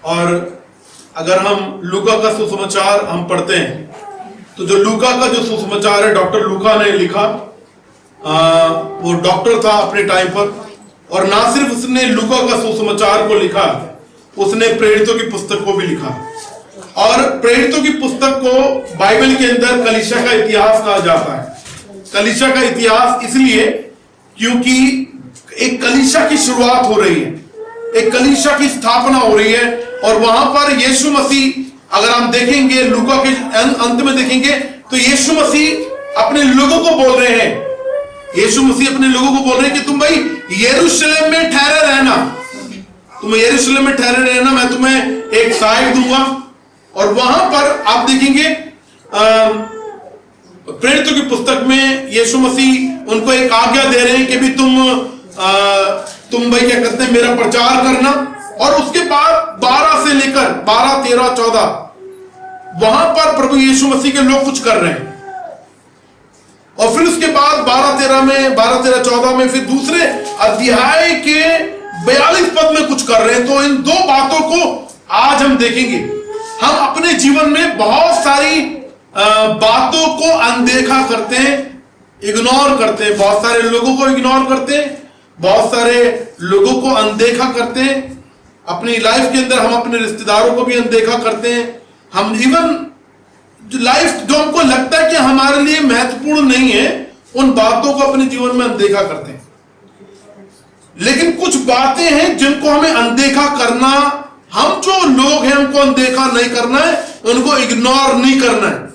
और अगर हम लूका का सुसमाचार हम पढ़ते हैं तो जो लूका का जो सुसमाचार है डॉक्टर लूका ने लिखा, वो डॉक्टर था अपने टाइम पर, और ना सिर्फ उसने लूका का सुसमाचार को लिखा, उसने प्रेरितों की पुस्तक को भी लिखा। और प्रेरितों की पुस्तक को बाइबल के अंदर कलीसिया का इतिहास कहा जाता है। कलीसिया का इतिहास इसलिए क्योंकि एक कलीसिया की शुरुआत हो रही है, एक कलीसिया की स्थापना हो रही है, और वहां पर यीशु मसीह, अगर हम देखेंगे लूका के अंत में देखेंगे तो यीशु मसीह अपने लोगों को बोल रहे हैं, यीशु मसीह अपने लोगों को बोल रहे हैं कि तुम भाई यरूशलेम में ठहरे रहना, तुम यरूशलेम में ठहरे रहना, मैं तुम्हें एक साइड दूंगा। और वहां पर आप देखेंगे प्रेरितों की पुस्तक में यीशु मसीह उनको एक आज्ञा दे रहे हैं कि भी तुम भाई क्या कहते हैं, मेरा प्रचार करना। और उसके बाद 12 से लेकर 12, 13, 14 वहां पर प्रभु यीशु मसीह के लोग कुछ कर रहे हैं, और फिर उसके बाद 12, 13, 14 में फिर दूसरे अध्याय के 42 पद में कुछ कर रहे हैं। तो इन दो बातों को आज हम देखेंगे। हम अपने जीवन में बहुत सारी बातों को अनदेखा करते हैं, इग्नोर करते हैं, बहुत सारे लोगों को इग्नोर करते हैं, बहुत सारे लोगों को अनदेखा करते हैं। अपनी लाइफ के अंदर हम अपने रिश्तेदारों को भी अनदेखा करते हैं। हम इवन जो लाइफ जो हमको लगता है कि हमारे लिए महत्वपूर्ण नहीं है, उन बातों को अपने जीवन में अनदेखा करते हैं। लेकिन कुछ बातें हैं जिनको हमें अनदेखा करना, हम जो लोग हैं उनको अनदेखा नहीं करना है, उनको इग्नोर नहीं करना है।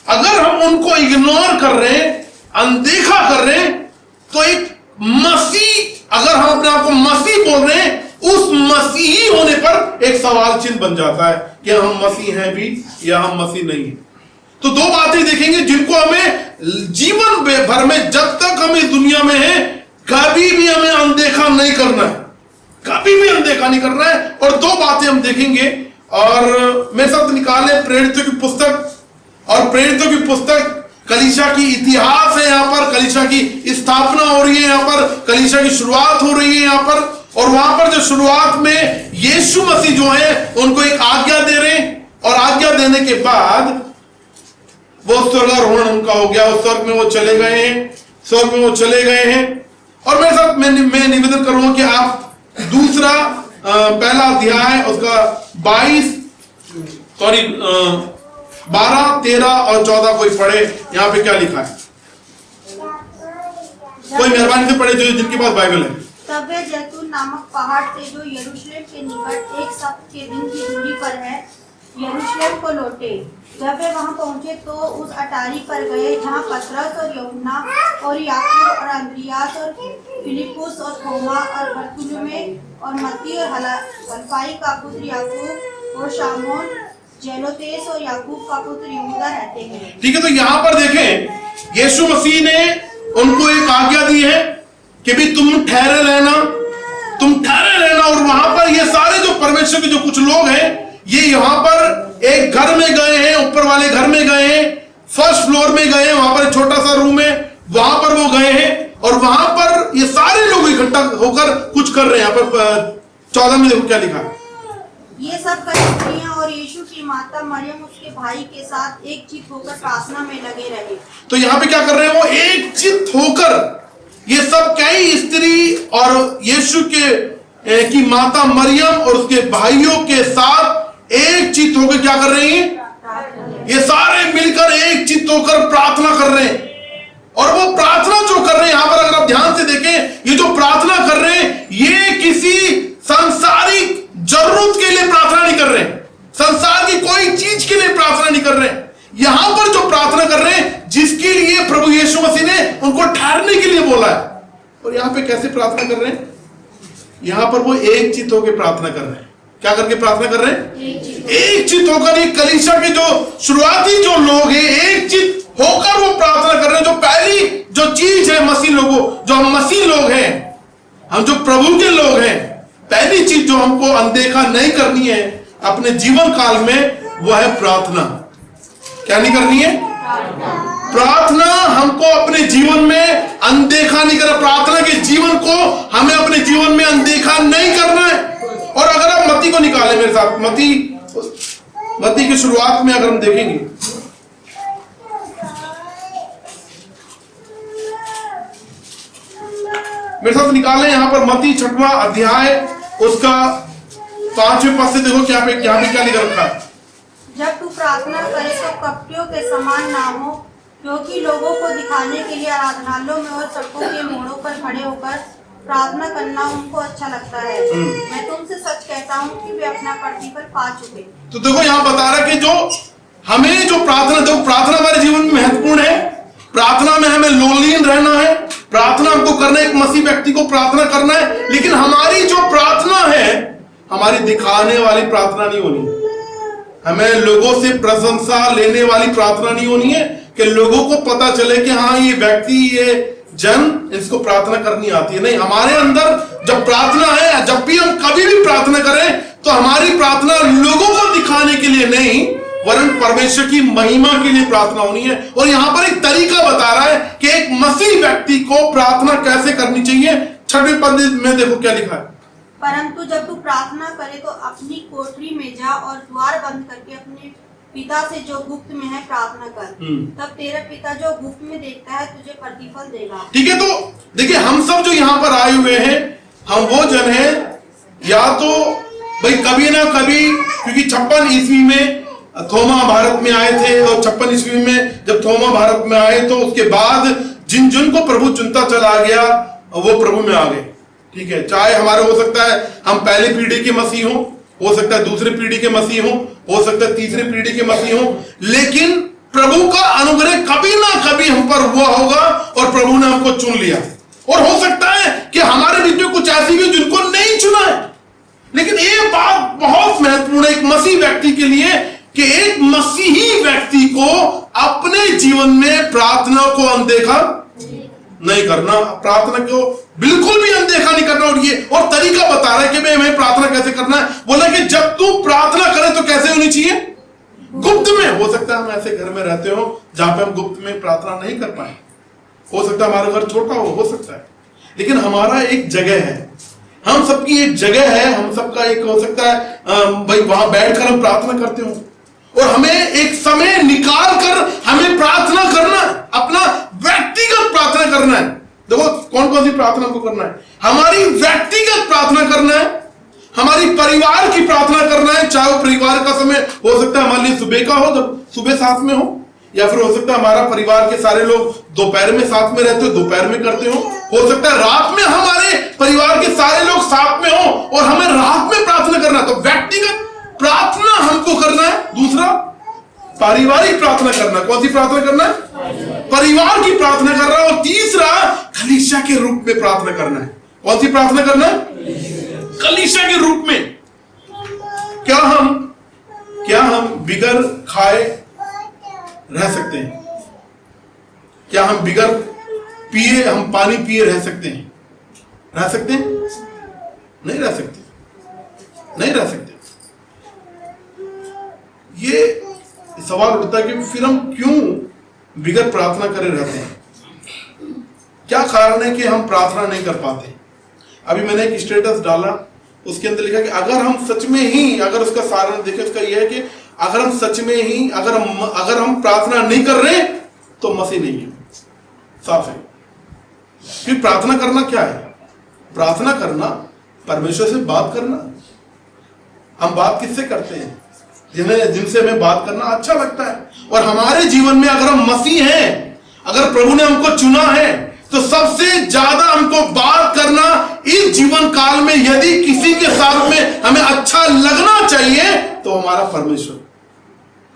अगर हम उनको इग्नोर कर रहे हैं, अनदेखा कर रहे हैं, तो एक मसीह, अगर हम अपने आप को मसीह बोल रहे हैं, उस मसीही होने पर एक सवाल चिन्ह बन जाता है कि हम मसीह हैं भी या हम मसीह नहीं हैं। तो दो बातें देखेंगे जिनको हमें जीवन भर में, जब तक हम इस दुनिया में हैं, कभी भी हमें अनदेखा नहीं करना है, कभी भी अनदेखा नहीं करना है। और दो बातें हम देखेंगे, और मेरे साथ निकाले प्रेरितों की पुस्तक, और प्रेरितों की पुस्तक कलीसिया की इतिहास है, यहाँ पर कलीसिया की स्थापना हो रही है, यहाँ पर कलीसिया की शुरुआत हो रही है यहाँ पर। और वहां पर जो शुरुआत में यीशु मसीह जो है उनको एक आज्ञा दे रहे हैं, और आज्ञा देने के बाद वो स्वर्गारोहण उनका हो गया, उस स्वर्ग में वो चले गए हैं, स्वर्ग में वो चले गए हैं। और मेरे साथ मैं निवेदन करूंगा कि आप दूसरा पहला अध्याय उसका 12, 13 और 14 कोई पढ़े, यहाँ पे क्या लिखा है? कोई मेहरबानी से पढ़े जो जिनके पास बाइबल है। तब वे जैतून नामक पहाड़ से जो यरूशलेम के निकट एक सप्ताह के दिन की दूरी पर है, यरूशलेम को लौटे। जब वे वहां पहुंचे तो उस अटारी पर गए जहां पतरस और यूहन्ना और याकूब और अंद्रियास और फिलिपुस और थोमा और बरतुलमै और मत्ती और हलफाई का पुत्र याकूब और शामोन जेलोतेस और याकूब का पुत्र यहूदा रहते हैं। ठीक है, तो यहाँ पर देखें यीशु मसीह ने उनको एक आज्ञा दी है कि भी तुम ठहरे रहना, तुम ठहरे रहना। और वहां पर ये सारे जो परमेश्वर के जो कुछ लोग हैं, ये यहाँ पर एक घर में गए हैं, ऊपर वाले घर में गए हैं, फर्स्ट फ्लोर में गए हैं, वहां पर एक छोटा सा रूम है, वहां पर वो गए हैं, और वहां पर ये सारे लोग इकट्ठा होकर कुछ कर रहे हैं। यहाँ पर 14 में देखो क्या लिखा है। ये सब कलीसियां और यीशु की माता मरियम उसके भाई के साथ एक चित्त होकर प्रार्थना में लगे रहे। तो यहाँ पे क्या कर रहे हैं? वो एक चित्त होकर, ये सब कई स्त्री और यीशु के की माता मरियम और उसके भाइयों के साथ एक चित्त होकर क्या कर रही हैं? ये सारे मिलकर एक चित्त होकर प्रार्थना कर रहे हैं। और वो प्रार्थना जो कर रहे हैं, यहां पर अगर आप ध्यान से देखें, ये जो प्रार्थना कर रहे हैं, ये किसी सांसारिक जरूरत के लिए प्रार्थना नहीं कर रहे हैं, संसार की कोई चीज के लिए प्रार्थना नहीं कर रहे हैं। यहां पर जो प्रार्थना कर रहे हैं, जिसके लिए प्रभु यीशु मसीह ने उनको ठहरने के लिए बोला है। और यहां पे कैसे प्रार्थना कर रहे हैं? यहां पर वो एक चित्त होकर प्रार्थना कर रहे हैं। क्या करके प्रार्थना कर रहे हैं? एक चित्त होकर। ये कलीसिया के जो शुरुआती जो लोग हैं, एक चित्त होकर वो प्रार्थना कर रहे हैं। जो पहली जो चीज है मसीह लोगों, जो हम मसीह लोग हैं, हम जो प्रभु के लोग हैं, पहली चीज जो हमको अनदेखा नहीं करनी है अपने जीवन काल में, वो है प्रार्थना। क्या नहीं करनी है? प्रार्थना हमको अपने जीवन में अनदेखा नहीं करना। प्रार्थना के जीवन को हमें अपने जीवन में अनदेखा नहीं करना है। और अगर आप मत्ती को निकालें मेरे साथ, मत्ती की शुरुआत में अगर हम देखेंगे, मेरे साथ निकालें यहां पर मत्ती 6वां अध्याय उसका 5वें पद से देखो क्या पे क्या लिखा रखा है। जब तू प्रार्थना करे तो कपटियों के समान ना हो, क्योंकि लोगों को दिखाने के लिए आराधनालयों में और सड़कों के मोड़ों पर खड़े होकर प्रार्थना करना उनको अच्छा लगता है। मैं तुमसे सच कहता हूँ कि वे अपना प्रतिफल पा चुके। तो देखो यहाँ बता रहा है कि जो हमें जो प्रार्थना, देखो प्रार्थना हमारे जीवन में महत्वपूर्ण है। प्रार्थना में हमें लोलीन रहना है, प्रार्थना हमको करना है, एक मसीह व्यक्ति को प्रार्थना करना है। लेकिन हमारी जो प्रार्थना है, हमारी दिखाने वाली प्रार्थना नहीं होनी है। हमें लोगों से प्रशंसा लेने वाली प्रार्थना नहीं होनी है कि लोगों को पता चले कि हाँ ये व्यक्ति, ये जन, इसको प्रार्थना करनी आती है। नहीं, हमारे अंदर जब प्रार्थना है, जब भी हम कभी भी प्रार्थना करें तो हमारी प्रार्थना लोगों को दिखाने के लिए नहीं, वरन परमेश्वर की महिमा के लिए प्रार्थना होनी है। और यहां पर एक तरीका बता रहा है कि एक मसीह व्यक्ति को प्रार्थना कैसे करनी चाहिए। 6वें पद में देखो क्या लिखा है। परंतु जब तू प्रार्थना करे तो अपनी कोठरी में जा और द्वार बंद करके अपने पिता से जो गुप्त में है प्रार्थना कर, तब तेरा पिता जो गुप्त में देखता है तुझे प्रतिफल देगा। ठीक है, तो देखिए हम सब जो यहाँ पर आए हुए हैं, हम वो जन हैं, या तो भाई कभी ना कभी, क्योंकि 56 ईस्वी में थोमा भारत में आए थे, और 56 ईस्वी में जब थोमा भारत में आए तो उसके बाद जिन को प्रभु चुनता चला गया वो प्रभु में आ गए। ठीक है, चाहे हमारे हो सकता है हम पहली पीढ़ी के मसीह हो सकता है दूसरी पीढ़ी के मसीह हो सकता है तीसरी पीढ़ी के मसीह हो, लेकिन प्रभु का अनुग्रह कभी ना कभी हम पर हुआ होगा और प्रभु ने हमको चुन लिया। और हो सकता है कि हमारे बीच में कुछ ऐसी भी जिनको नहीं चुना है। लेकिन ये बात बहुत महत्वपूर्ण है एक मसीह व्यक्ति के लिए कि एक मसीही व्यक्ति को अपने जीवन में प्रार्थना को अनदेखा नहीं करना, प्रार्थना को बिल्कुल भी अनदेखा नहीं करना। और तरीका बता रहा है कि हमें प्रार्थना कैसे करना है। बोला कि जब तू प्रार्थना करे तो कैसे होनी चाहिए, गुप्त में। हो सकता है हम ऐसे घर में रहते हो जहां पे हम गुप्त में प्रार्थना नहीं कर पाए, हो सकता है हमारा घर छोटा हो सकता है, लेकिन हमारा एक जगह है, हम सबकी एक जगह है, हम सबका एक हो सकता है भाई वहां बैठकर हम प्रार्थना करते हो। और हमें एक समय निकाल कर हमें प्रार्थना करना, अपना व्यक्तिगत प्रार्थना करना है। देखो कौन कौन सी प्रार्थना को करना है, हमारी व्यक्तिगत प्रार्थना करना है, हमारी परिवार की प्रार्थना करना है। चाहे वो परिवार का समय हो सकता है हमारे लिए सुबह का हो, जब सुबह साथ में हो, या फिर हो सकता है हमारा परिवार के सारे लोग दोपहर में साथ में रहते हो, दोपहर में करते हो सकता है रात में हमारे परिवार के सारे लोग साथ में हो और हमें रात में प्रार्थना करना है। तो व्यक्तिगत प्रार्थना हमको करना है। दूसरा पारिवारिक प्रार्थना करना, कौन सी प्रार्थना करना है, परिवार की प्रार्थना करना। और तीसरा कलीसिया के रूप में प्रार्थना करना है। कौन सी प्रार्थना करना है, कलीसिया के रूप में। क्या हम बिगर खाए रह सकते हैं? क्या हम बिगर पिए, हम पानी पिए रह सकते हैं? रह सकते हैं? नहीं रह सकते, नहीं रह सकते। ये सवाल उठता है कि फिर हम क्यों बिगर प्रार्थना करे रहते हैं? क्या कारण है कि हम प्रार्थना नहीं कर पाते? अभी मैंने एक स्टेटस डाला, उसके अंदर लिखा कि अगर हम सच में ही, अगर उसका सारण देखें, उसका यह है कि अगर हम सच में ही अगर हम प्रार्थना नहीं कर रहे तो मसीह नहीं है। साफ है। फिर प्रार्थना करना क्या है? प्रार्थना करना परमेश्वर से बात करना। हम बात किससे करते हैं? जिनसे हमें बात करना अच्छा लगता है। और हमारे जीवन में अगर हम मसीह हैं, अगर प्रभु ने हमको चुना है, तो सबसे ज्यादा हमको बात करना इस जीवन काल में, यदि किसी के साथ में हमें अच्छा लगना चाहिए, तो हमारा परमेश्वर,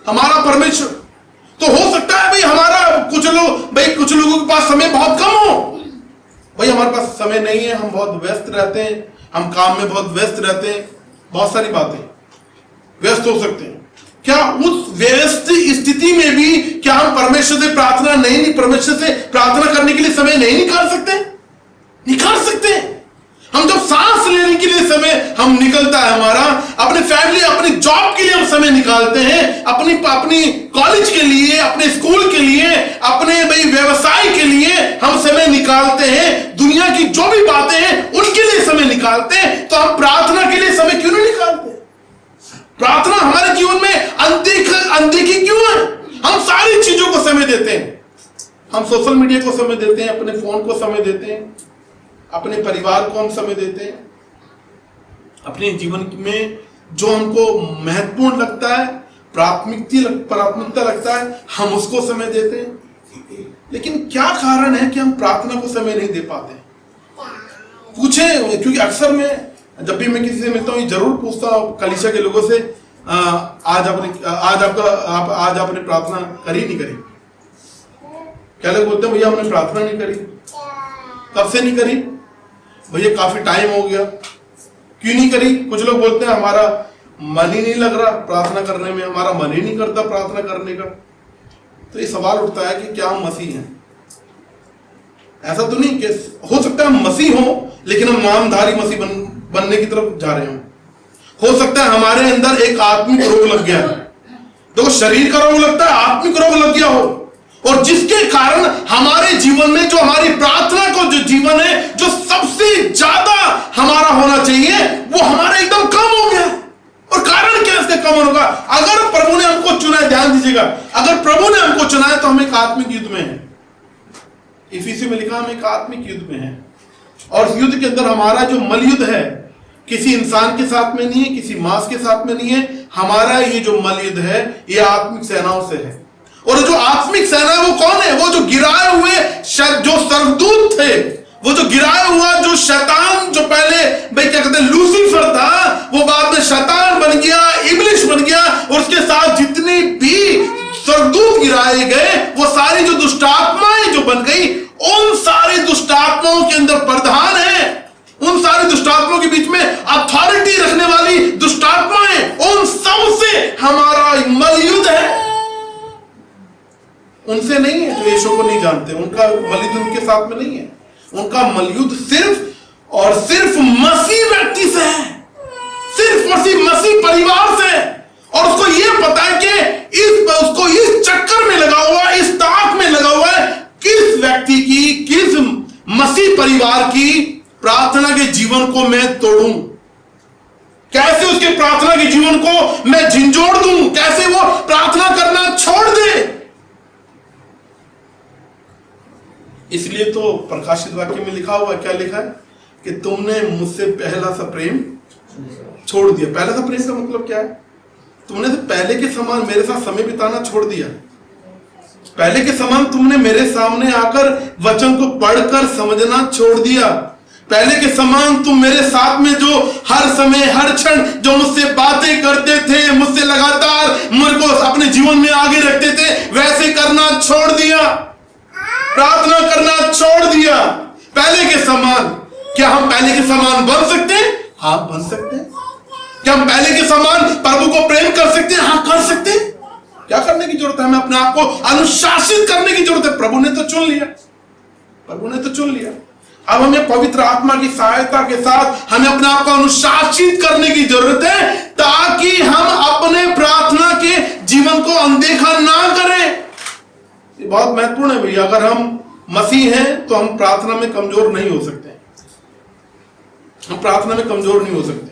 हमारा परमेश्वर। तो हो सकता है भाई हमारा कुछ लोगों के पास समय बहुत कम हो, भाई हमारे पास समय नहीं है, हम बहुत व्यस्त रहते हैं, हम काम में बहुत व्यस्त रहते हैं, बहुत सारी बातें व्यस्त हो सकते हैं। क्या उस व्यस्त स्थिति में भी क्या हम परमेश्वर से परमेश्वर से प्रार्थना करने के लिए समय नहीं निकाल सकते? निकाल सकते हैं। हम जब सांस लेने के लिए समय हम निकलता है हमारा, अपने फैमिली अपनी जॉब के लिए हम समय निकालते हैं, अपनी कॉलेज के लिए, अपने स्कूल के लिए, अपने भाई व्यवसाय के लिए हम समय निकालते हैं, दुनिया की जो भी बातें हैं उनके लिए समय निकालते हैं, तो हम प्रार्थना के लिए समय क्यों नहीं निकालते? प्रार्थना हमारे जीवन में अनदेखी क्यों है? हम सारी चीजों को समय देते हैं, हम सोशल मीडिया को समय देते हैं, अपने फोन को समय देते हैं, अपने परिवार को हम समय देते हैं, अपने जीवन में जो हमको महत्वपूर्ण लगता है, प्राथमिकता लगता है, हम उसको समय देते हैं। लेकिन क्या कारण है कि हम प्रार्थना को समय नहीं दे पाते? पूछे, क्योंकि अक्सर मैं जब भी मैं किसी से मिलता हूँ ये जरूर पूछता हूँ कलीसिया के लोगों से, आज आपने प्रार्थना करी नहीं करी? क्या लोग बोलते हैं भैया हमने प्रार्थना नहीं करी। कब से नहीं करी? भैया काफी टाइम हो गया। क्यों नहीं करी? कुछ लोग बोलते हैं हमारा मन ही नहीं लग रहा प्रार्थना करने में, हमारा मन ही नहीं करता प्रार्थना करने का। तो ये सवाल उठता है कि क्या हम मसीह हैं? ऐसा तो नहीं कि हो सकता है हम मसीह हो लेकिन हम नामधारी मसीह बनने की तरफ जा रहे हो सकता है हमारे अंदर एक आत्मिक रोग लग गया है। देखो, शरीर का रोग लगता है, आत्मिक रोग लग गया हो, और जिसके कारण हमारे जीवन में जो हमारी प्रार्थना को जो जीवन है जो सबसे ज्यादा हमारा होना चाहिए वो हमारा एकदम कम हो गया। और कारण क्या इसका कम होगा? अगर प्रभु ने हमको चुना है, ध्यान दीजिएगा, अगर प्रभु ने हमको चुना है तो हम एक आत्मिक युद्ध में हैं। इफिसी में लिखा हम एक आत्मिक युद्ध में हैं, और इस युद्ध के अंदर हमारा जो मलयुद्ध है किसी इंसान के साथ में नहीं है, किसी मांस के साथ में नहीं है। हमारा ये जो मलयुद्ध है ये आत्मिक सेनाओं से है। और जो आत्मिक सेना है वो कौन है? वो जो गिराए हुए जो स्वर्गदूत थे, वो जो गिराया हुआ जो शैतान, जो पहले भाई क्या कहते हैं लूसीफर था, वो बाद में शैतान बन गया, इब्लिस बन गया, और उसके साथ जितने भी स्वर्गदूत गिराए गए वो सारी जो दुष्टात्माएं जो बन गई, उन सारे दुष्टात्माओं के अंदर प्रधान है, उन सारे दुष्टात्माओं के बीच में अथॉरिटी रखने वाली दुष्टात्माएं, उन सब से हमारा मलयुद्ध है। उनसे नहीं है जो यीशु को नहीं जानते, उनका मलयुद्ध उनके साथ में नहीं है। उनका मलयुद्ध सिर्फ और सिर्फ मसीह व्यक्ति से है, सिर्फ मसीह परिवार से है। और उसको यह पता है कि उसको इस चक्कर में लगा हुआ, इस ताक में लगा हुआ है, किस व्यक्ति की, किस मसीह परिवार की प्रार्थना के जीवन को मैं तोड़ूं, कैसे उसके प्रार्थना के जीवन को मैं झिंझोड़ दूं, कैसे वो प्रार्थना करना छोड़ दे। इसलिए तो प्रकाशित वाक्य में लिखा हुआ, क्या लिखा है कि तुमने मुझसे पहला सा प्रेम छोड़ दिया। पहला सा प्रेम का मतलब क्या है? तुमने तो पहले के समान मेरे साथ समय बिताना छोड़ दिया। पहले के समान तुमने मेरे सामने आकर वचन को पढ़कर समझना छोड़ दिया। पहले के समान तुम मेरे साथ में जो हर समय हर क्षण जो मुझसे बातें करते थे, मुझसे लगातार मुझ को अपने जीवन में आगे रखते थे, वैसे करना छोड़ दिया, प्रार्थना करना छोड़ दिया। पहले के समान। क्या हम पहले के समान बन सकते हैं? हाँ, बन सकते हैं। क्या हम पहले के समान प्रभु को प्रेम कर सकते हैं? हाँ, कर सकते हैं। क्या करने की जरूरत है? हमें अपने आप को अनुशासित करने की जरूरत है। प्रभु ने तो चुन लिया, प्रभु ने तो चुन लिया। अब हमें पवित्र आत्मा की सहायता के साथ हमें अपने आप को अनुशासित करने की जरूरत है, ताकि हम अपने प्रार्थना के जीवन को अनदेखा ना करें। ये बहुत महत्वपूर्ण है भैया। अगर हम मसीह हैं तो हम प्रार्थना में कमजोर नहीं हो सकते, हम प्रार्थना में कमजोर नहीं हो सकते।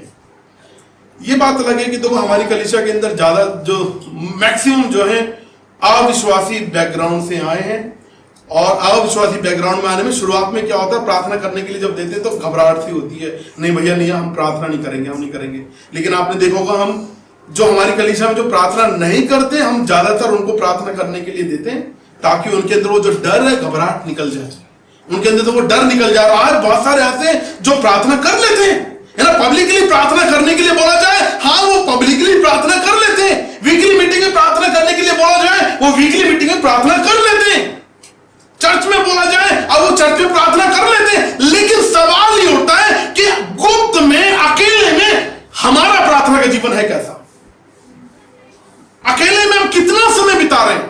ये बात अलग है कि देखो हमारी कलीसिया के अंदर ज्यादा जो मैक्सिमम जो है अविश्वासी बैकग्राउंड से आए हैं, और अविश्वासी बैकग्राउंड में आने में शुरुआत में क्या होता है, प्रार्थना करने के लिए जब देते हैं तो घबराहट सी होती है, नहीं भैया नहीं, हम प्रार्थना नहीं करेंगे, हम नहीं करेंगे। लेकिन आपने देखा होगा हम जो हमारी कलीसिया में जो प्रार्थना नहीं करते, हम ज्यादातर उनको प्रार्थना करने के लिए देते हैं, ताकि उनके अंदर वो जो डर है, घबराहट निकल जाए, उनके अंदर तो वो डर निकल जा रहा है। बहुत सारे ऐसे जो प्रार्थना कर लेते हैं, है ना, पब्लिकली प्रार्थना करने के लिए बोला जाए, हाँ वो पब्लिकली प्रार्थना कर लेते हैं। वीकली मीटिंग में प्रार्थना करने के लिए बोला जाए, वो वीकली मीटिंग में प्रार्थना कर लेते हैं। चर्च में बोला जाए, अब वो चर्च में प्रार्थना कर लेते हैं। लेकिन सवाल ये उठता है कि गुप्त में, अकेले में हमारा प्रार्थना का जीवन है कैसा? अकेले में हम कितना समय बिता रहे हैं?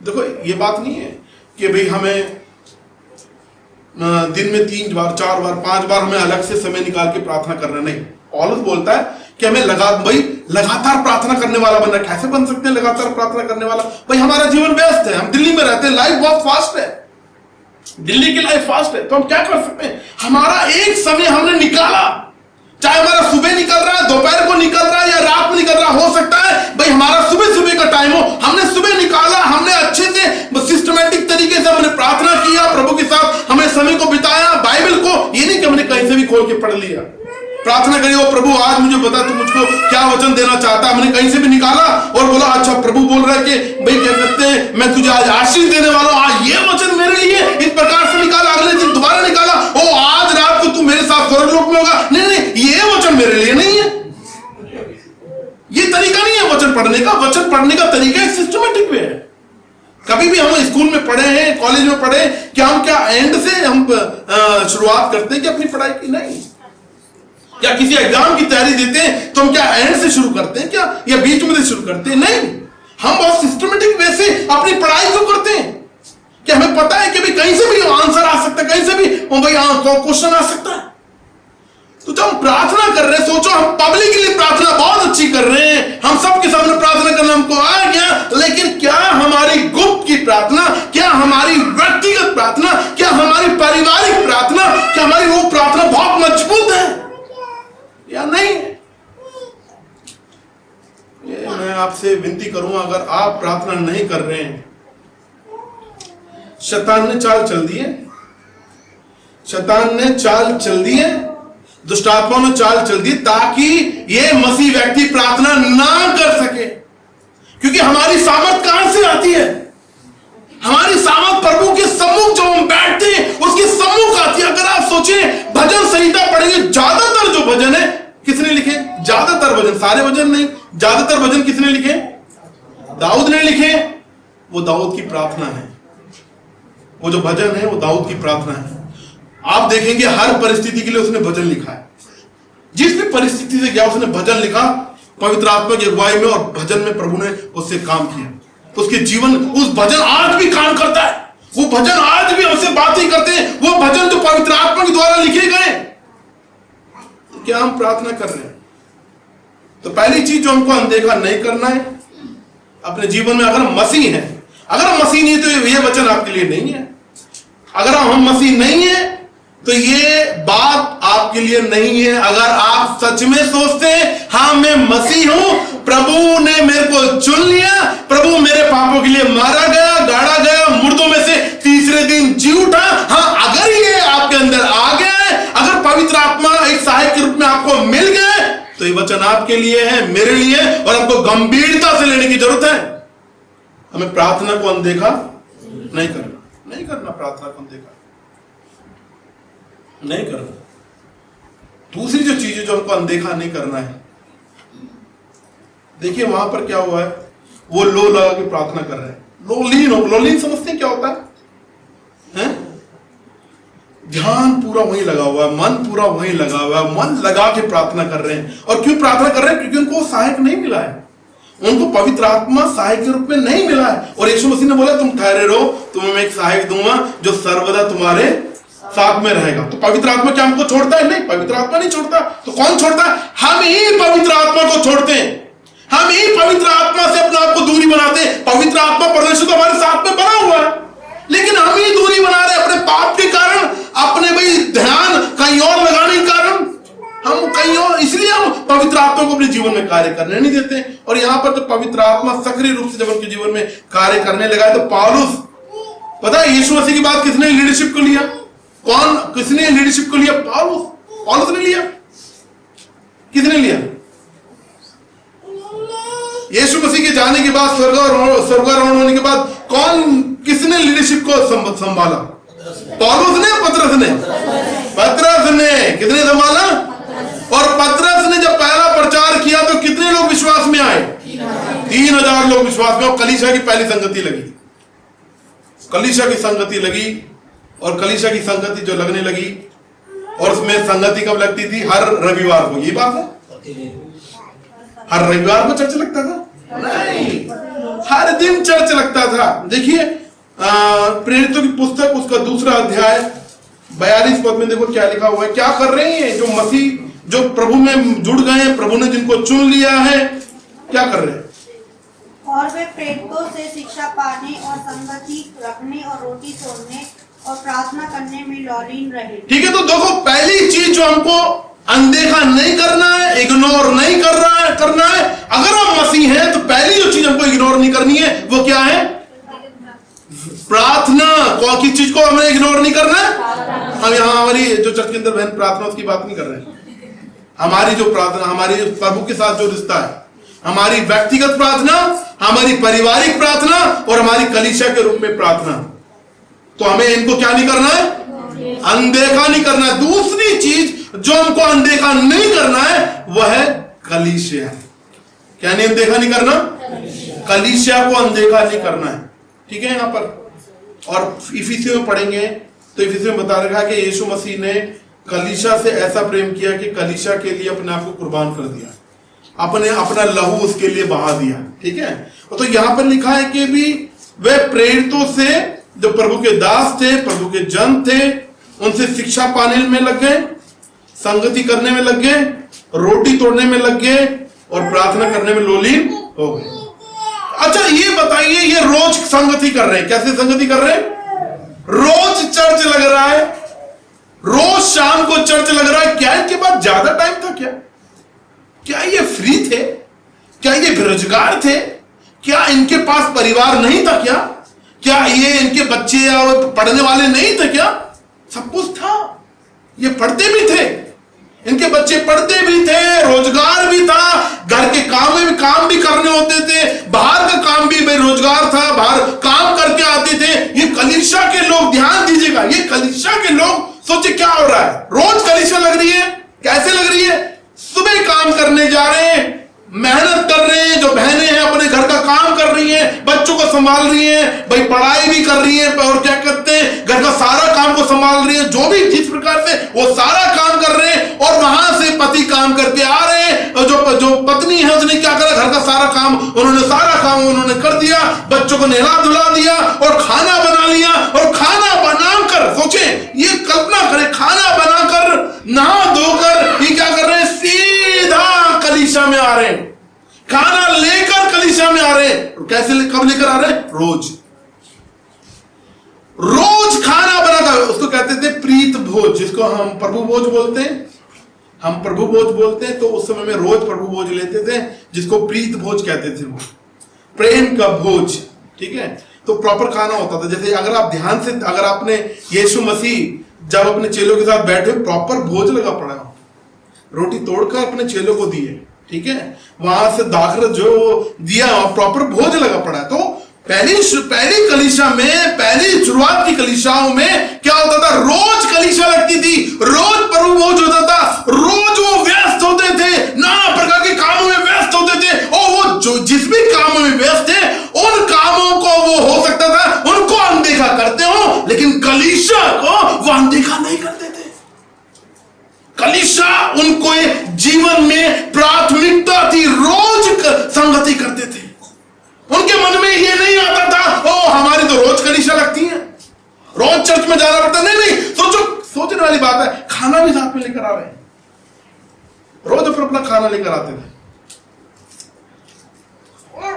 देखो ये बात नहीं है कि भाई हमें दिन में 3 बार 4 बार 5 बार हमें अलग से समय निकाल के प्रार्थना करना नहीं। पौलुस बोलता है कि हमें लगातार प्रार्थना करने वाला बनना। कैसे बन सकते हैं लगातार प्रार्थना करने वाला? भाई हमारा जीवन व्यस्त है, हम दिल्ली में रहते हैं, लाइफ बहुत फास्ट है, दिल्ली की लाइफ फास्ट है, तो हम क्या कर सकते हैं? हमारा एक समय हमने निकाला, चाहे हमारा सुबह निकल रहा है, दोपहर को निकल रहा है या रात में निकल रहा हो सकता है भाई हमारा सुबह का टाइम हो, हमने सुबह निकाला, हमने अच्छे से सिस्टमैटिक तरीके से हमने प्रार्थना किया, प्रभु के साथ हमने समय को बिताया, बाइबल को ये नहीं कि हमने कहीं से भी खोल के पढ़ लिया। प्रार्थना करिए, ओ प्रभु आज मुझे बता तू मुझको क्या वचन देना चाहता है। हमने कहीं से भी निकाला और बोला अच्छा प्रभु बोल रहा है कि भाई क्या कहते हैं मैं तुझे आज आशीष देने वाला हूं, आज ये वचन मेरे लिए, इस प्रकार से निकाला। अगले दिन दोबारा निकाला, ओ आज रात को तू मेरे साथ स्वर्गलोक में होगा। नहीं, ये वचन मेरे लिए नहीं है, ये तरीका नहीं है वचन पढ़ने का। वचन पढ़ने का तरीका एक सिस्टमेटिक वे है। कभी भी हम स्कूल में पढ़े हैं, कॉलेज में पढ़े, क्या हम क्या एंड से हम शुरुआत करते हैं कि अपनी पढ़ाई की? नहीं। क्या किसी एग्जाम की तैयारी देते हैं तो हम क्या एंड से शुरू करते हैं क्या, या बीच में से शुरू करते हैं? नहीं, हम बहुत सिस्टमेटिक वे से अपनी पढ़ाई को करते हैं कि हमें पता है कि भाई कहीं से भी आंसर आ सकता है, कहीं से भी क्वेश्चन आ सकता है। तो जब हम प्रार्थना कर रहे हैं, सोचो हम पब्लिक के लिए प्रार्थना बहुत अच्छी कर रहे हैं, हम सबके सामने प्रार्थना करना हमको आ गया, लेकिन क्या हमारी गुप्त की प्रार्थना, क्या हमारी व्यक्तिगत प्रार्थना, क्या हमारी पारिवारिक प्रार्थना, क्या हमारी वो प्रार्थना बहुत मजबूत है या नहीं? ये मैं आपसे विनती करूंगा, अगर आप प्रार्थना नहीं कर रहे हैं, शैतान ने चाल चल दी है, शैतान ने चाल चल दी है, दुष्टात्मा ने चाल चल दी ताकि ये मसीह व्यक्ति प्रार्थना ना कर सके। क्योंकि हमारी सामर्थ कहां से आती है? हमारी सामर्थ प्रभु के सम्मुख जो हम बैठते हैं उसके सम्मुख आती है। अगर आप सोचें भजन संहिता पढ़ेंगे, ज्यादातर जो भजन है किसने लिखे? ज्यादातर भजन, सारे भजन नहीं, ज्यादातर भजन किसने लिखे? दाऊद ने लिखे। वो दाऊद की प्रार्थना है, वो जो भजन है वो दाऊद की प्रार्थना है। आप देखेंगे हर परिस्थिति के लिए उसने भजन लिखा है, जिस भी परिस्थिति से गया उसने भजन लिखा पवित्र आत्मा की अगुवाई में, और भजन में प्रभु ने उससे काम किया। उसके जीवन, उस भजन आज भी काम करता है, वो भजन आज भी हमसे बातें करते हैं, वो भजन जो पवित्र आत्मा के द्वारा लिखे गए। तो क्या हम प्रार्थना कर रहे हैं? तो पहली चीज जो हमको अनदेखा नहीं करना है अपने जीवन में, अगर हम मसीह हैं, अगर हम मसीह नहीं तो ये वचन आपके लिए नहीं है। अगर हम मसीह नहीं है तो ये बात आपके लिए नहीं है। अगर आप सच में सोचते हैं हाँ मैं मसीह हूं, प्रभु ने मेरे को चुन लिया, प्रभु मेरे पापों के लिए मारा गया, गाड़ा गया, मुर्दों में से तीसरे दिन जी उठा, हाँ अगर ये आपके अंदर आ गया है, अगर पवित्र आत्मा एक सहायक के रूप में आपको मिल गया है, तो ये वचन आपके लिए है, मेरे लिए, और आपको गंभीरता से लेने की जरूरत है। हमें प्रार्थना को अनदेखा नहीं करना, प्रार्थना को अनदेखा नहीं करना। दूसरी जो चीजें जो हमको अनदेखा नहीं करना है, देखिए वहां पर क्या हुआ है, वो लो लगा के प्रार्थना कर रहे हैं। लोलीन समझते हैं क्या होता है? ध्यान पूरा वहीं लगा हुआ है, मन पूरा वहीं लगा हुआ है, मन लगा के प्रार्थना कर रहे हैं। और क्यों प्रार्थना कर रहे हैं? क्योंकि उनको सहायक नहीं मिला है, उनको पवित्र आत्मा सहायक के रूप में नहीं मिला है। और यीशु मसीह ने बोला तुम ठहरे रहो, तुम्हें मैं एक सहायक दूंगा जो सर्वदा तुम्हारे साथ में रहेगा। तो पवित्र आत्मा क्या हमको छोड़ता है? नहीं, पवित्र आत्मा नहीं छोड़ता। तो कौन छोड़ता है? हम ही पवित्र आत्मा को छोड़ते हैं, हम ही पवित्र आत्मा से अपने आप को दूरी बनाते हैं। पवित्र आत्मा परमेश्वर तो हमारे साथ में बना हुआ है, लेकिन हम ही दूरी बना रहे हैं अपने पाप के कारण, अपने भाई ध्यान कहीं और लगाने के कारण, हम कहीं और, इसलिए हम पवित्र आत्मा को अपने जीवन में कार्य करने नहीं देते। और यहां पर तो पवित्र आत्मा सक्रिय रूप से जब उनके जीवन में कार्य करने लगा है, तो पौलुस, पता है यीशु मसीह की बात किसने लीडरशिप को लिया? किसने लीडरशिप को लिया? पौलुस ने लिया। किसने लिया? यीशु मसीह के जाने के बाद, स्वर्गारोहण होने के बाद किसने लीडरशिप को संभाला? पौलुस ने? पतरस ने। किसने संभाला? और पतरस ने जब पहला प्रचार किया तो कितने लोग विश्वास में आए? 3000 लोग विश्वास में। और कलीसिया की पहली संगति लगी, कलीसिया की संगति लगी, और कलीसिया की संगति जो लगने लगी, और उसमें संगति कब लगती थी? हर रविवार को। ये बात है, हर रविवार को चर्च लगता था? नहीं, हर दिन चर्च लगता था। देखिए प्रेरितों की पुस्तक उसका 2 अध्याय 42 पद में देखो क्या लिखा हुआ है, क्या कर रहे हैं जो मसीह, जो प्रभु में जुड़ गए हैं, प्रभु ने जिनको चुन लिया है, क्या कर रहे हैं? और वे प्रेरितों से शिक्षा पाने और संगति रखने और रोटी तोड़ने और प्रार्थना करने में लौलीन रहे। ठीक है, तो देखो पहली चीज जो हमको अनदेखा नहीं करना है, इग्नोर नहीं करना है, अगर हम मसीह हैं तो पहली जो चीज हमको इग्नोर नहीं करनी है वो क्या है? प्रार्थना। कौन की चीज को हमें इग्नोर नहीं करना है? हम यहाँ हमारी जो चर्च के अंदर बहन प्रार्थना उसकी बात नहीं कर रहे हैं। हमारी जो प्रार्थना, हमारी प्रभु के साथ जो रिश्ता है, हमारी व्यक्तिगत प्रार्थना, हमारी पारिवारिक प्रार्थना और हमारी कलीसिया के रूप में प्रार्थना, तो हमें इनको क्या नहीं करना है? अनदेखा नहीं करना है। दूसरी चीज जो हमको अनदेखा नहीं करना है वह है कलीसिया। क्या नहीं अनदेखा नहीं करना? कलीसिया को अनदेखा नहीं करना है। ठीक है, यहां पर और इफिसियों में पढ़ेंगे तो इफिसियों में बता रखा है कि यीशु मसीह ने कलीसिया से ऐसा प्रेम किया कि कलीसिया के लिए अपने आप को कुर्बान कर दिया, अपना लहू उसके लिए बहा दिया। ठीक है, तो यहां पर लिखा है कि भी वे प्रेरितों से, जो प्रभु के दास थे, प्रभु के जन थे, उनसे शिक्षा पाने में लग गए, संगति करने में लग गए, रोटी तोड़ने में लग गए और प्रार्थना करने में लोलीन हो गए। अच्छा ये बताइए, ये रोज संगति कर रहे हैं, कैसे संगति कर रहे हैं? रोज चर्च लग रहा है, रोज शाम को चर्च लग रहा है। क्या इनके पास ज्यादा टाइम था? क्या ये फ्री थे? क्या ये बेरोजगार थे? क्या इनके पास परिवार नहीं था? क्या ये इनके बच्चे या पढ़ने वाले नहीं थे? क्या सब कुछ था, ये पढ़ते भी थे, इनके बच्चे पढ़ते भी थे, रोजगार भी था, घर के काम भी करने होते थे, बाहर का काम भी बेरोजगार था, बाहर काम करके आते थे। ये कलीसिया के लोग, ध्यान दीजिएगा, ये कलीसिया के लोग, सोचिए क्या हो रहा है। रोज कलीसिया लग रही है, कैसे लग रही है? सुबह काम करने जा रहे हैं, मेहनत कर रहे हैं, जो बहनें हैं अपने घर का काम कर रही हैं, बच्चों को संभाल रही हैं, भाई पढ़ाई भी कर रही हैं और क्या करते हैं, घर का सारा काम को संभाल रही हैं, जो भी जिस प्रकार से वो सारा काम कर रहे हैं। और वहां से पति काम करके आ रहे हैं, और जो पत्नी है उसने क्या करा, घर का सारा काम उन्होंने कर दिया, बच्चों को नहला धुला दिया और खाना बना लिया। और खाना बनाकर, सोचे ये कल्पना करें, खाना बनाकर नहा धोकर ये क्या कर रहे हैं, सीधा कलीसिया में आ रहे हैं, खाना लेकर कलीसिया में आ रहे हैं। कैसे, कब लेकर आ रहे हैं? रोज खाना बनाता है, उसको कहते थे प्रीत भोज, जिसको हम प्रभु भोज बोलते हैं। हम प्रभु भोज बोलते हैं, तो उस समय में रोज प्रभु भोज लेते थे, जिसको प्रीत भोज कहते थे, वो प्रेम का भोज। ठीक है, तो प्रॉपर खाना होता था। जैसे अगर आप ध्यान से, अगर आपने यीशु मसीह जब अपने चेलों के साथ बैठे, प्रॉपर भोज लगा पड़ा, रोटी तोड़कर अपने चेलों को दिए। ठीक है, वहां से दाखरत जो दिया, प्रॉपर भोज लगा पड़ा है। तो पहली कलीसिया में, पहली शुरुआत की कलीसियाओं में क्या होता था? रोज कलीसिया लगती थी, रोज प्रभु भोज होता था, रोज वो व्यस्त होते थे, नाना प्रकार के कामों में व्यस्त होते थे। और वो जो जिस भी कामों में व्यस्त थे, उन कामों को वो हो सकता था उनको अनदेखा करते हो, लेकिन कलीसिया को वो अनदेखा नहीं करते थे। कलीसिया उनको जीवन में प्राथमिकता थी, रोज संगति करते थे। उनके मन में ये नहीं आता था, ओ हमारी तो रोज कलीसिया लगती है, रोज चर्च में जाना पड़ता। नहीं, सोचने वाली बात है, खाना भी साथ में लेकर आ रहे हैं, रोज अपना खाना लेकर आते थे,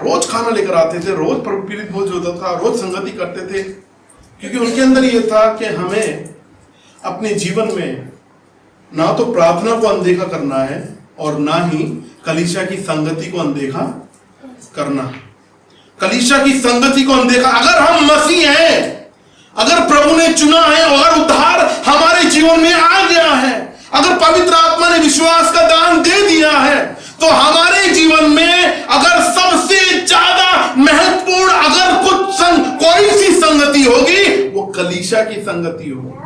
रोज खाना लेकर आते थे, रोज पीड़ित भोज होता था, रोज संगति करते थे, क्योंकि उनके अंदर ये था कि हमें अपने जीवन में ना तो प्रार्थना को अनदेखा करना है और ना ही कलीसिया की संगति को अनदेखा करना। कलीसिया की संगति को अनदेखा, अगर हम मसीह हैं, अगर प्रभु ने चुना है और उद्धार हमारे जीवन में आ गया है, अगर पवित्र आत्मा ने विश्वास का दान दे दिया है, तो हमारे जीवन में अगर सबसे ज्यादा महत्वपूर्ण अगर कोई सी संगति होगी, वो कलीसिया की संगति होगी।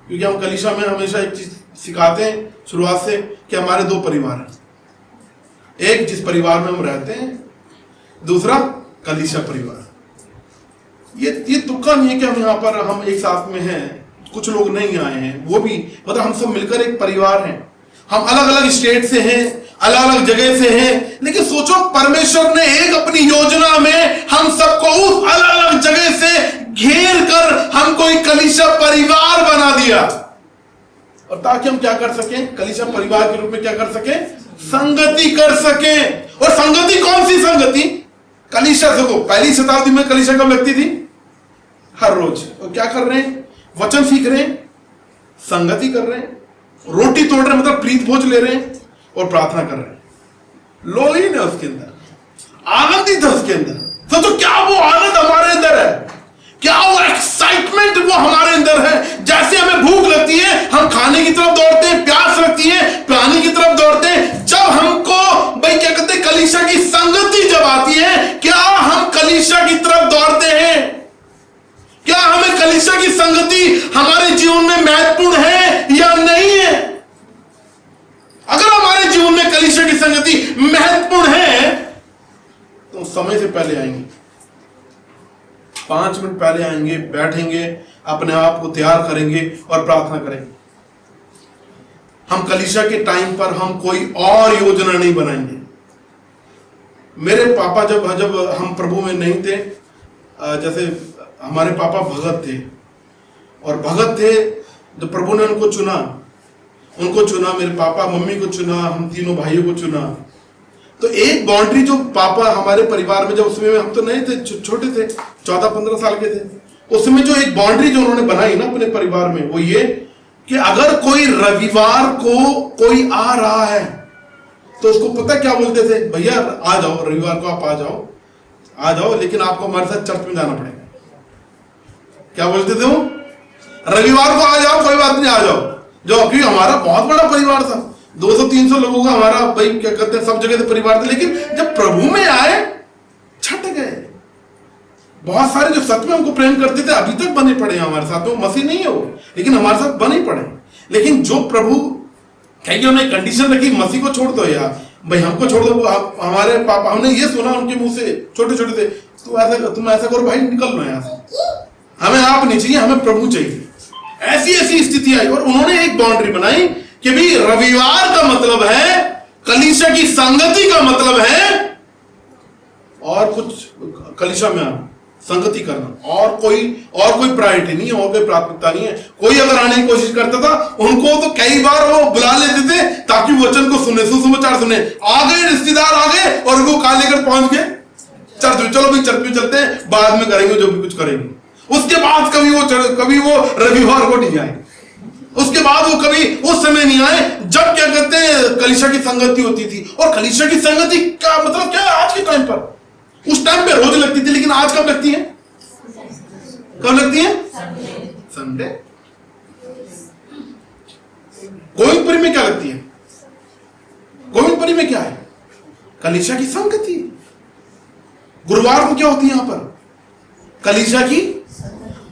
क्योंकि हम कलीसिया में हमेशा एक चीज सिखाते हैं शुरुआत से कि हमारे दो परिवार हैं, एक जिस परिवार में हम रहते हैं, दूसरा कलीसिया परिवार। ये तुक्का नहीं है कि हम यहाँ पर हम एक साथ में हैं, कुछ लोग नहीं आए हैं, वो भी मतलब हम सब मिलकर एक परिवार हैं। हम अलग अलग स्टेट से हैं, अलग अलग जगह से हैं, लेकिन सोचो परमेश्वर ने एक अपनी योजना में हम सबको उस अलग अलग जगह से घेर कर हमको एक कलीसिया परिवार बना दिया, और ताकि हम क्या कर सकें, कलीसिया परिवार के रूप में क्या कर सकें, संगति कर सकें। और संगति कौन सी संगति? कलीसिया से को पहली शताब्दी में कलीसिया का व्यक्ति थी, हर रोज और क्या कर रहे हैं, वचन सीख रहे हैं, संगति कर रहे हैं, रोटी तोड़ रहे हैं, मतलब प्रीत भोज ले रहे हैं और प्रार्थना कर रहे हैं। लोलीन है उसके अंदर, आनंदित है उसके अंदर। तो क्या वो आनंद हमारे अंदर है, क्या वो एक्साइटमेंट वो हमारे अंदर है? जैसे हमें भूख लगती है हम खाने की तरफ दौड़ते हैं, प्यास लगती है पानी की तरफ दौड़ते हैं। जब हमको भाई क्या कहते हैं, कलीसिया की संगति जब आती है, क्या हम कलीसिया की तरफ दौड़ते हैं? क्या हमें कलीसिया की संगति हमारे जीवन में महत्वपूर्ण है या नहीं है? अगर हमारे जीवन में कलीसिया की संगति महत्वपूर्ण है तो समय से पहले आएंगे, 5 मिनट पहले आएंगे, बैठेंगे, अपने आप को तैयार करेंगे और प्रार्थना करेंगे। हम कलीसिया के टाइम पर हम कोई और योजना नहीं बनाएंगे। मेरे पापा जब हम प्रभु में नहीं थे, जैसे हमारे पापा भगत थे, और भगत थे जब प्रभु ने उनको चुना, मेरे पापा मम्मी को चुना, हम तीनों भाइयों को चुना। तो एक बाउंड्री जो पापा हमारे परिवार में, जब उसमें हम तो नहीं थे, छोटे थे, 14-15 साल के थे, उसमें जो एक बाउंड्री जो उन्होंने बनाई ना अपने परिवार में, वो ये कि अगर कोई रविवार को कोई आ रहा है तो उसको पता क्या बोलते थे, भैया आ जाओ, रविवार को आप आ जाओ, लेकिन आपको हमारे साथ चर्च में जाना पड़ेगा। क्या बोलते थे वो? रविवार को आ जाओ, कोई बात नहीं, आ जाओ। जो क्योंकि हमारा बहुत बड़ा परिवार था, 200-300 लोगों का हमारा भाई क्या कहते हैं, सब जगह से परिवार था। लेकिन जब प्रभु में आए छट गए। बहुत सारे जो सच में हमको प्रेम करते थे अभी तक बने पड़े हैं हमारे साथ, वो मसीह नहीं है वो, लेकिन हमारे साथ बने पड़े। लेकिन जो प्रभु कहीं उन्होंने कंडीशन रखी, मसीह को छोड़ दो यार, भाई हमको छोड़ दो। हमारे पापा, हमने ये सुना उनके मुंह से छोटे छोटे थे, तुम ऐसा करो भाई, निकल लो यहाँ से, हमें आप नहीं चाहिए, हमें प्रभु चाहिए। ऐसी स्थिति आई और उन्होंने एक बाउंड्री बनाई कि भाई रविवार का मतलब है कलीसिया की संगति का मतलब है, और कुछ कलीसिया में आना, संगति करना, और कोई प्रायोरिटी नहीं है, और कोई प्राथमिकता नहीं है। कोई अगर आने की कोशिश करता था, उनको तो कई बार वो बुला लेते थे ताकि वचन को सुने, सुसमाचार सुने। आ गए रिश्तेदार, आ गए और वो कहा लेकर पहुंच गए चर्च में, चलो भाई चर्च में चलते हैं, बाद में करेंगे जो भी कुछ करेंगे। उसके बाद कभी वो रविवार को नहीं आए, उसके बाद वो कभी उस समय नहीं आए जब क्या कहते हैं कलीसिया की संगति होती थी। और कलीसिया की संगति का मतलब क्या है आज के टाइम पर? उस टाइम पे रोज लगती थी, लेकिन आज कब लगती है? कब लगती है? संडे। गोविंदपुरी में क्या लगती है? गोविंदपुरी में क्या है? कलीसिया की संगति। गुरुवार को क्या होती है यहां पर? कलीसिया की।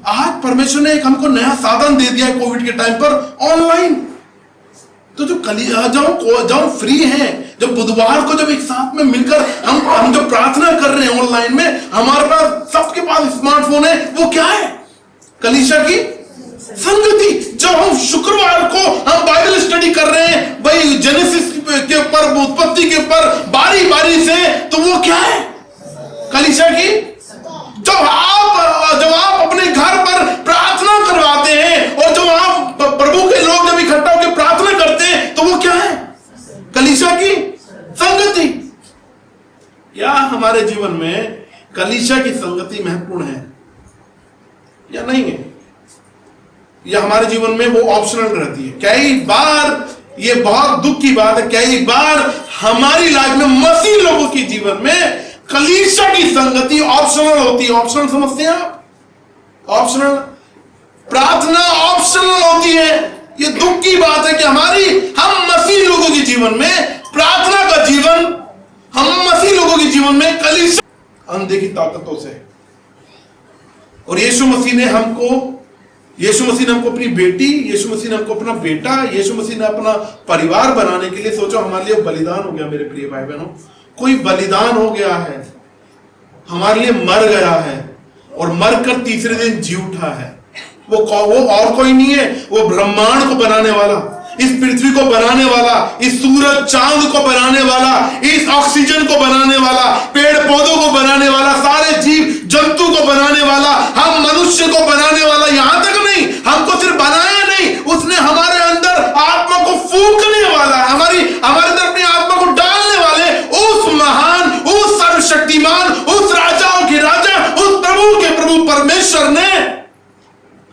आज परमेश्वर ने एक हमको नया साधन दे दिया है कोविड के टाइम पर, ऑनलाइन। तो जो फ्री हैं, जब बुधवार को जब एक साथ में मिलकर हम जो प्रार्थना कर रहे हैं ऑनलाइन में, हमारे पास सबके पास स्मार्टफोन है, वो क्या है? कलीसिया की संगति। जब हम शुक्रवार को हम बाइबल स्टडी कर रहे हैं भाई जेनेसिस के ऊपर, उत्पत्ति के ऊपर बारी बारी से, तो वो क्या है? कलीसिया की। जब आप अपने घर पर प्रार्थना करवाते हैं और जब आप प्रभु के लोग जब इकट्ठा होकर प्रार्थना करते हैं, तो वो क्या है? कलीसिया की संगति। क्या हमारे जीवन में कलीसिया की संगति महत्वपूर्ण है या नहीं है? या हमारे जीवन में वो ऑप्शनल रहती है? कई बार ये बहुत दुख की बात है, कई बार हमारी लाइफ में मसीह लोगों के जीवन में कलीसिया की संगति ऑप्शनल होती है। ऑप्शनल समझते हैं आप? ऑप्शनल प्रार्थना ऑप्शनल होती है। ये दुख की बात है कि हम मसीह लोगों के जीवन में प्रार्थना का जीवन, हम मसीह लोगों के जीवन में कलीसिया अनदेखी ताकतों से। और यीशु मसीह ने हमको अपनी बेटी, यीशु मसीह ने हमको अपना बेटा, यीशु मसीह ने अपना परिवार बनाने के लिए सोचो, हमारे लिए बलिदान हो गया। मेरे प्रिय भाई बहनों, कोई बलिदान हो गया है, हमारे लिए मर गया है और मरकर तीसरे दिन जी उठा है। वो और कोई नहीं है, वो ब्रह्मांड को बनाने वाला, इस पृथ्वी को बनाने वाला, इस सूरज चांद को बनाने वाला, इस ऑक्सीजन को बनाने वाला, पेड़ पौधों को बनाने वाला, सारे जीव जंतु को बनाने वाला, हम मनुष्य को बनाने वाला, यहां तक नहीं, हमको सिर्फ बनाया नहीं, उसने हमारे अंदर आत्मा को फूंकने वाला, हमारे अंदर अपनी आत्मा को डालने वाले उस महान, उस सर्वशक्तिमान, उस राजाओं के राजा, उस प्रभु के प्रभु परमेश्वर ने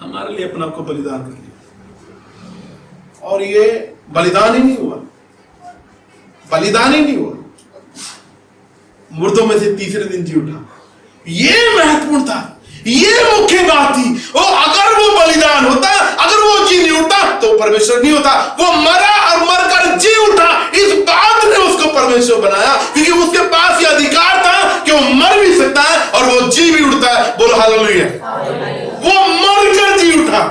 हमारे लिए अपना को बलिदान कर दिया। और ये बलिदान ही नहीं हुआ, बलिदान ही नहीं हुआ, मुर्दों में से तीसरे दिन जी उठा। ये महत्वपूर्ण था, ये मुख्य बात थी। अगर वो बलिदान होता, अगर वो जी नहीं उठता तो परमेश्वर नहीं होता। वो मरा और मरकर जी उठा, इस बात ने उसको परमेश्वर बनाया, क्योंकि उसके पास ये अधिकार था कि वो मर भी सकता है और वो जी भी उठता है। बोलो हालेलुया। वो मरकर जी उठा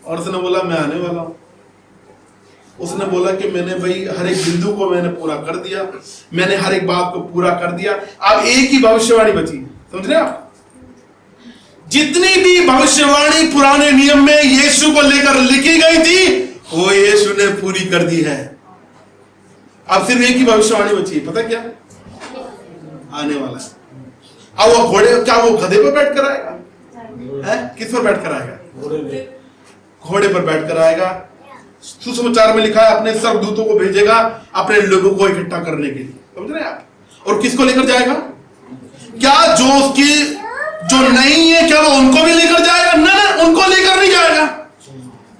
और उसने बोला मैं आने वाला हूं। उसने बोला कि मैंने भाई हर एक बिंदु को मैंने पूरा कर दिया, मैंने हर एक बात को पूरा कर दिया। अब एक ही भविष्यवाणी बची, समझ रहे आप? जितनी भी भविष्यवाणी पुराने नियम में यीशु को लेकर लिखी गई थी, वो यीशु ने पूरी कर दी है। अब सिर्फ एक ही भविष्यवाणी बची है, पता क्या? आने वाला है। अब वो घोड़े, क्या वो गधे पर बैठ कर आएगा? किस पर बैठ कर आएगा? घोड़े पर बैठ कर आएगा। सुसमाचार में लिखा है अपने स्वर्गदूतों को भेजेगा अपने लोगों को इकट्ठा करने के लिए, समझ रहे हैं आप? और किसको लेकर जाएगा? क्या जो उसकी जो नहीं है, क्या वो उनको भी लेकर जाएगा? ना, उनको लेकर नहीं जाएगा।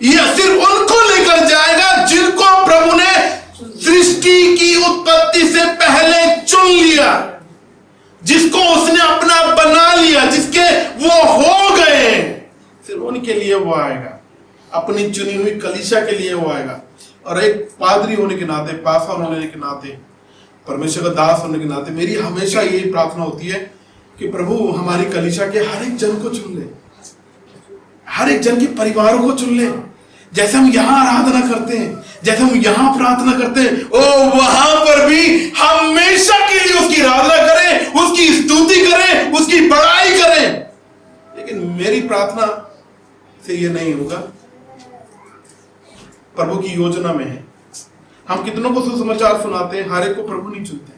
ये सिर्फ उनको लेकर जाएगा जिनको प्रभु ने सृष्टि की उत्पत्ति से पहले चुन लिया, जिसको उसने अपना बना लिया, जिसके वो हो गए, सिर्फ उनके लिए वो आएगा। अपनी चुनी हुई कलीसिया के लिए वो आएगा। और एक पादरी होने के नाते, पासवान होने के नाते, परमेश्वर का दास होने के नाते मेरी हमेशा यही प्रार्थना होती है कि प्रभु हमारी कलीसिया के हर एक जन को चुन ले, हर एक जन के परिवारों को चुन ले। जैसे हम यहाँ आराधना करते हैं, जैसे हम यहाँ प्रार्थना करते हैं, वहां पर भी हमेशा के लिए उसकी आराधना करें, उसकी स्तुति करें, उसकी बड़ाई करें। लेकिन मेरी प्रार्थना से ये नहीं होगा, प्रभु की योजना में है। हम कितनों को सुसमाचार सुनाते हैं, हर एक को प्रभु नहीं चुनते।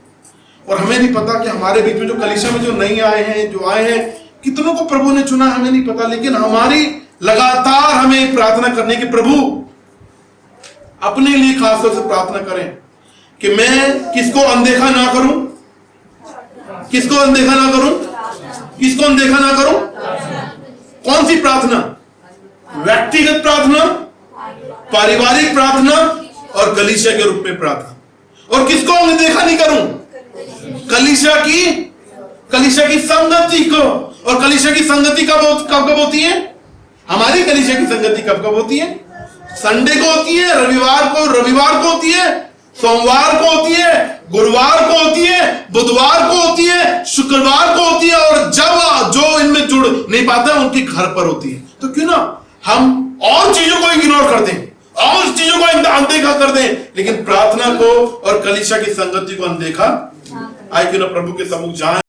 और हमें नहीं पता कि हमारे बीच में जो कलीसिया में जो नहीं आए हैं, जो आए हैं, कितनों को प्रभु ने चुना, हमें नहीं पता। लेकिन हमारी लगातार हमें प्रार्थना करने की, प्रभु अपने लिए खासतौर से प्रार्थना करें कि मैं किसको अनदेखा ना करूं, किसको अनदेखा ना करूं, किसको अनदेखा ना करूं। कौन सी प्रार्थना? व्यक्तिगत प्रार्थना, पारिवारिक प्रार्थना और कलीसिया के रूप में प्रार्थना। और किसको अनदेखा नहीं करूं? कलीसिया की संगति को। और कलीसिया की संगति कब होती है? हमारी कलीसिया की संगति कब होती है? संडे को होती है, रविवार को होती है, सोमवार को होती है, गुरुवार को होती है, बुधवार को होती है, शुक्रवार को होती है। और जब जो इनमें जुड़ नहीं पाते हैं उनके घर पर होती है। तो क्यों ना हम और चीजों को इग्नोर कर दें, और चीजों को अनदेखा कर दें, लेकिन प्रार्थना को और कलीसिया की संगति को अनदेखा। आए क्यों ना प्रभु के सम्मुख जाएं।